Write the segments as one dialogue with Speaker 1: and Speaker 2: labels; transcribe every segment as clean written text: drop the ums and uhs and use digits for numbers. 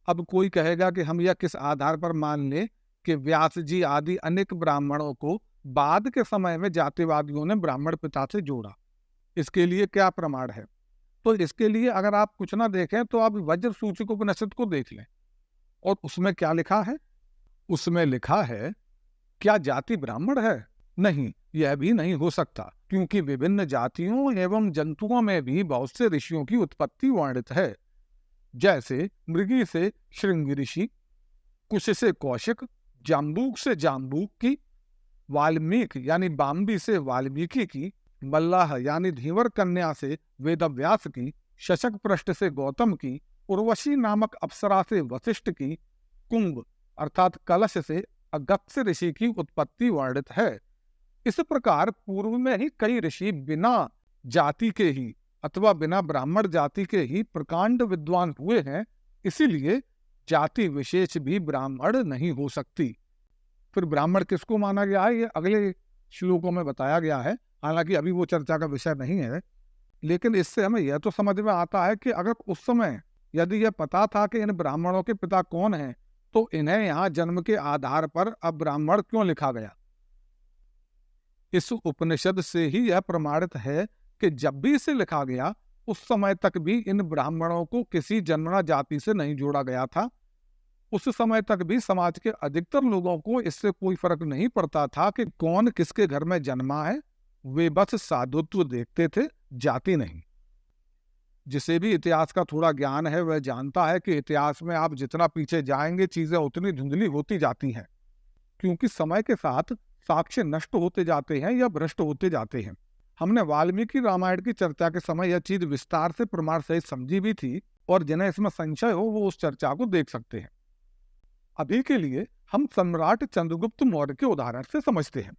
Speaker 1: अब कोई कहेगा कि हम यह किस आधार पर मान लें कि व्यास जी आदि अनेक ब्राह्मणों को बाद के समय में जातिवादियों ने ब्राह्मण पिता से जोड़ा, इसके लिए क्या प्रमाण है? तो इसके लिए अगर आप कुछ ना देखें तो आप वज्र सूचक उपनिषद को देख लें। और उसमें क्या लिखा है? उसमें लिखा है, क्या जाति ब्राह्मण है? नहीं, यह भी नहीं हो सकता, क्योंकि विभिन्न जातियों एवं जंतुओं में भी बहुत से ऋषियों की उत्पत्ति वर्णित है। जैसे मृगी से श्रृंगी ऋषि, कुश से कौशिक, जाम्बूक से जाम्बूक की, वाल्मीकि यानी बाम्बी से वाल्मीकि की, मल्लाह यानी धीवर कन्या से वेदव्यास की, शशक पृष्ठ से गौतम की, उर्वशी नामक अप्सरा से वशिष्ठ की, कुंभ अर्थात कलश से अगस्त्य ऋषि की उत्पत्ति वर्णित है। इस प्रकार पूर्व में ही कई ऋषि बिना जाति के ही अथवा बिना ब्राह्मण जाति के ही प्रकांड विद्वान हुए हैं, इसीलिए जाति विशेष भी ब्राह्मण नहीं हो सकती। फिर ब्राह्मण किसको माना गया है, ये अगले श्लोकों में बताया गया है। हालांकि अभी वो चर्चा का विषय नहीं है, लेकिन इससे हमें यह तो समझ में आता है कि अगर उस समय यदि यह पता था कि इन ब्राह्मणों के पिता कौन हैं, तो इन्हें यहाँ जन्म के आधार पर अब ब्राह्मण क्यों लिखा गया? इस उपनिषद से ही यह प्रमाणित है कि जब भी इसे लिखा गया उस समय तक भी इन ब्राह्मणों को किसी जन्मना जाति से नहीं जोड़ा गया था। उस समय तक भी समाज के अधिकतर लोगों को इससे कोई फर्क नहीं पड़ता था कि कौन किसके घर में जन्मा है। वे बस साधुत्व देखते थे, जाति नहीं। जिसे भी इतिहास का थोड़ा ज्ञान है वह जानता है कि इतिहास में आप जितना पीछे जाएंगे चीजें उतनी धुंधली होती जाती हैं, क्योंकि समय के साथ साक्ष्य नष्ट होते जाते हैं या भ्रष्ट होते जाते हैं। हमने वाल्मीकि रामायण की चर्चा के समय यह चीज विस्तार से प्रमाण सहित समझी भी थी, और जिन्हें इसमें संशय हो वो उस चर्चा को देख सकते हैं। अभी के लिए हम सम्राट चंद्रगुप्त मौर्य के उदाहरण से समझते हैं।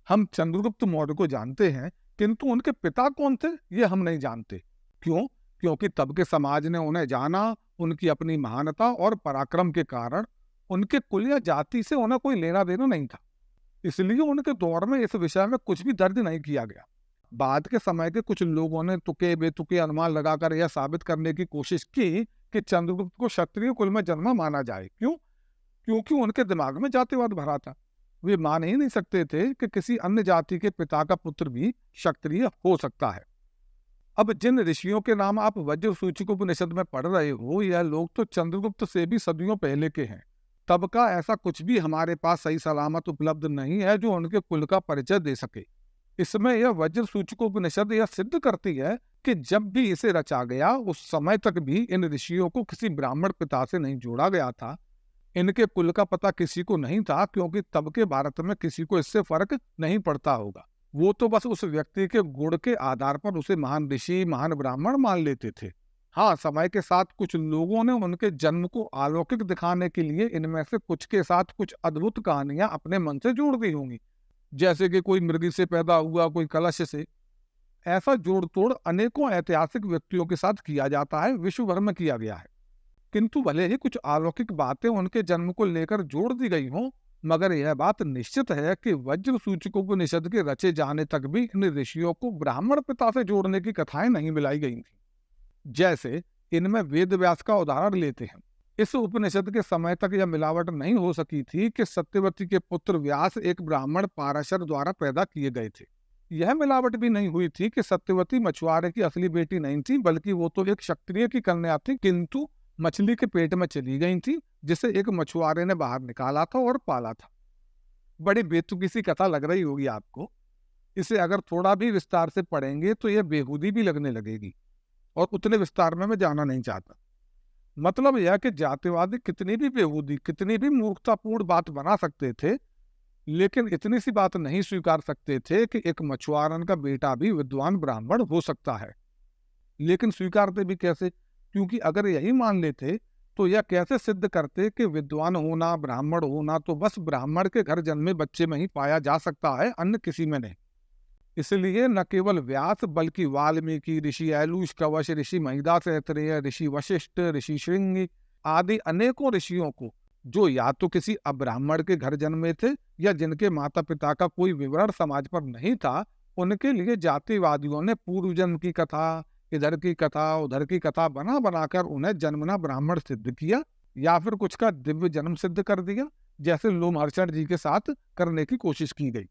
Speaker 1: हम चंद्रगुप्त मौर्य को जानते हैं, किंतु उनके पिता कौन थे ये हम नहीं जानते। क्यों? क्योंकि तब के समाज ने उन्हें जाना उनकी अपनी महानता और पराक्रम के कारण। उनके कुल या जाति से उन्हें कोई लेना देना नहीं था, इसलिए उनके दौर में इस विषय में कुछ भी दर्ज नहीं किया गया। बाद के समय के कुछ लोगों ने तुके बेतुके अनुमान लगाकर यह साबित करने की कोशिश की कि चंद्रगुप्त को क्षत्रिय कुल में जन्मा माना जाए। क्यों? क्योंकि उनके दिमाग में जातिवाद भरा था। वे मान ही नहीं सकते थे कि किसी अन्य जाति के पिता का पुत्र भी क्षत्रिय हो सकता है। अब जिन ऋषियों के नाम आप वज्र सूचक उपनिषद में पढ़ रहे हो, यह लोग तो चंद्रगुप्त से भी सदियों पहले के हैं। तब का ऐसा कुछ भी हमारे पास सही सलामत उपलब्ध नहीं है जो उनके कुल का परिचय दे सके। इसमें यह वज्र सूचक उपनिषद यह सिद्ध करती है कि जब भी इसे रचा गया उस समय तक भी इन ऋषियों को किसी ब्राह्मण पिता से नहीं जोड़ा गया था। इनके कुल का पता किसी को नहीं था, क्योंकि तब के भारत में किसी को इससे फर्क नहीं पड़ता होगा। वो तो बस उस व्यक्ति के गुण के आधार पर उसे महान ऋषि महान ब्राह्मण मान लेते थे। हाँ, समय के साथ कुछ लोगों ने उनके जन्म को अलौकिक दिखाने के लिए इनमें से कुछ के साथ कुछ अद्भुत कहानियां अपने मन से जोड़ दी होंगी, जैसे कि कोई मृगी से पैदा हुआ, कोई कलश से। ऐसा जोड़ तोड़ अनेकों ऐतिहासिक व्यक्तियों के साथ किया जाता है, विश्व भर में किया गया है। किंतु भले ही कुछ अलौकिक बातें उनके जन्म को लेकर जोड़ दी गई हों, मगर यह बात निश्चित है कि वज्र सूचक उपनिषद के रचे जाने तक भी इन ऋषियों को ब्राह्मण पिता से जोड़ने की कथाएं नहीं मिलाई गई थी। जैसे इनमें वेद व्यास का उदाहरण लेते हैं। इस उपनिषद के समय तक यह मिलावट नहीं हो सकी थी कि सत्यवती के पुत्र व्यास एक ब्राह्मण पाराशर द्वारा पैदा किए गए थे। यह मिलावट भी नहीं हुई थी कि सत्यवती मछुआरे की असली बेटी नहीं थी, बल्कि वो तो एक क्षत्रिय की कन्या थी, किंतु मछली के पेट में चली गई थी, जिसे एक मछुआरे ने बाहर निकाला था और पाला था। बड़ी बेतुकी सी कथा लग रही होगी आपको। इसे अगर थोड़ा भी विस्तार से पढ़ेंगे तो यह बेहूदी भी लगने लगेगी, और उतने विस्तार में मैं जाना नहीं चाहता। मतलब यह कि जातिवादी कितनी भी बेहूदी, कितनी भी मूर्खतापूर्ण बात बना सकते थे, लेकिन इतनी सी बात नहीं स्वीकार सकते थे कि एक मछुआरन का बेटा भी विद्वान ब्राह्मण हो सकता है। लेकिन स्वीकारते भी कैसे? क्योंकि अगर यही मान लेते तो यह कैसे सिद्ध करते कि विद्वान होना, ब्राह्मण होना तो बस ब्राह्मण के घर जन्मे बच्चे में ही पाया जा सकता है, अन्य किसी में नहीं। इसलिए न केवल व्यास बल्कि वाल्मीकि, ऋषि ऐलूष कवश, ऋषि महिदास ऐतरेय, ऋषि वशिष्ठ, ऋषि श्रृंगी आदि अनेकों ऋषियों को, जो या तो किसी अब्राह्मण के घर जन्मे थे या जिनके माता पिता का कोई विवरण समाज पर नहीं था, उनके लिए जातिवादियों ने पूर्व जन्म की कथा, इधर की कथा, उधर की कथा बना बनाकर उन्हें जन्मना ब्राह्मण सिद्ध किया। या फिर कुछ का दिव्य जन्म सिद्ध कर दिया, जैसे लोमहर्षण जी के साथ करने की कोशिश की गई।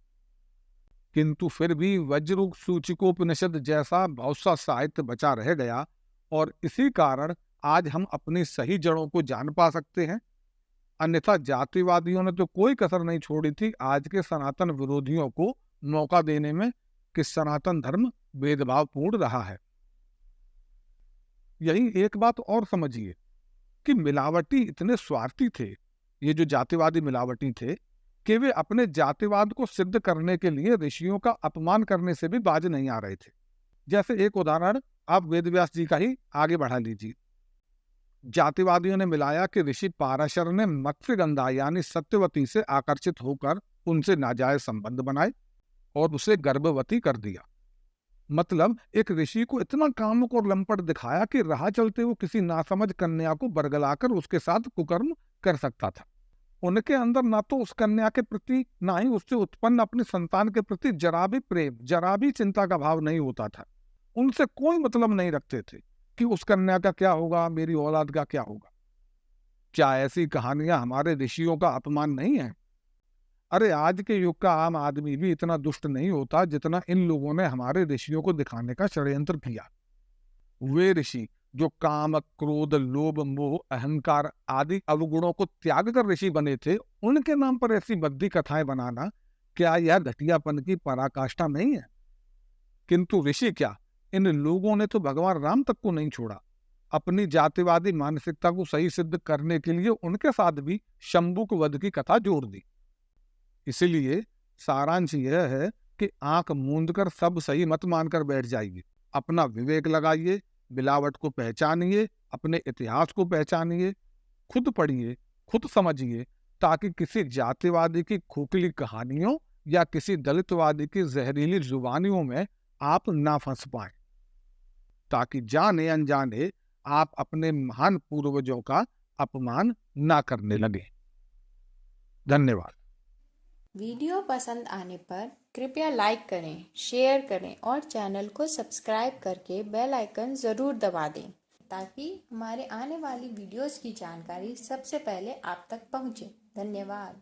Speaker 1: किंतु फिर भी वज्र सूचिकोपनिषद जैसा बहुत सा साहित्य बचा रह गया, और इसी कारण आज हम अपनी सही जड़ों को जान पा सकते हैं। अन्यथा जातिवादियों ने तो कोई कसर नहीं छोड़ी थी आज के सनातन विरोधियों को मौका देने में कि सनातन धर्म भेदभावपूर्ण रहा है। यही एक बात और समझिए कि मिलावटी इतने स्वार्थी थे, ये जो जातिवादी मिलावटी थे, कि वे अपने जातिवाद को सिद्ध करने के लिए ऋषियों का अपमान करने से भी बाज नहीं आ रहे थे। जैसे एक उदाहरण आप वेदव्यास जी का ही आगे बढ़ा लीजिए। जातिवादियों ने मिलाया कि ऋषि पाराशर ने मत्स्यगंधा यानी सत्यवती से आकर्षित होकर उनसे नाजायज संबंध बनाए और उसे गर्भवती कर दिया। मतलब एक ऋषि को इतना कामुक और लंपट दिखाया कि राह चलते वो किसी नासमझ कन्या को बरगलाकर उसके साथ कुकर्म कर सकता था। उनके अंदर ना तो उस कन्या के प्रति, ना ही उससे उत्पन्न अपनी संतान के प्रति जरा भी प्रेम, जरा भी चिंता का भाव नहीं होता था। उनसे कोई मतलब नहीं रखते थे कि उस कन्या का क्या होगा, मेरी औलाद का क्या होगा। क्या ऐसी कहानियां हमारे ऋषियों का अपमान नहीं है? अरे आज के युग का आम आदमी भी इतना दुष्ट नहीं होता जितना इन लोगों ने हमारे ऋषियों को दिखाने का षड्यंत्र किया। वे ऋषि जो काम, क्रोध, लोभ, मोह, अहंकार आदि अवगुणों को त्याग कर ऋषि बने थे, उनके नाम पर ऐसी बद्दी कथाएं बनाना क्या यह घटियापन की पराकाष्ठा नहीं है? किंतु ऋषि क्या, इन लोगों ने तो भगवान राम तक को नहीं छोड़ा। अपनी जातिवादी मानसिकता को सही सिद्ध करने के लिए उनके साथ भी शंभुक वध की कथा जोड़ दी। इसीलिए सारांश यह है कि आंख मूंद कर सब सही मत मानकर बैठ जाइए। अपना विवेक लगाइए, मिलावट को पहचानिए, अपने इतिहास को पहचानिए, खुद पढ़िए, खुद समझिए, ताकि किसी जातिवादी की खोखली कहानियों या किसी दलितवादी की जहरीली जुबानियों में आप ना फंस पाए, ताकि जाने अनजाने आप अपने महान पूर्वजों का अपमान ना करने लगे। धन्यवाद।
Speaker 2: वीडियो पसंद आने पर कृपया लाइक करें, शेयर करें और चैनल को सब्सक्राइब करके बेल आइकन ज़रूर दबा दें, ताकि हमारे आने वाली वीडियोस की जानकारी सबसे पहले आप तक पहुंचे। धन्यवाद।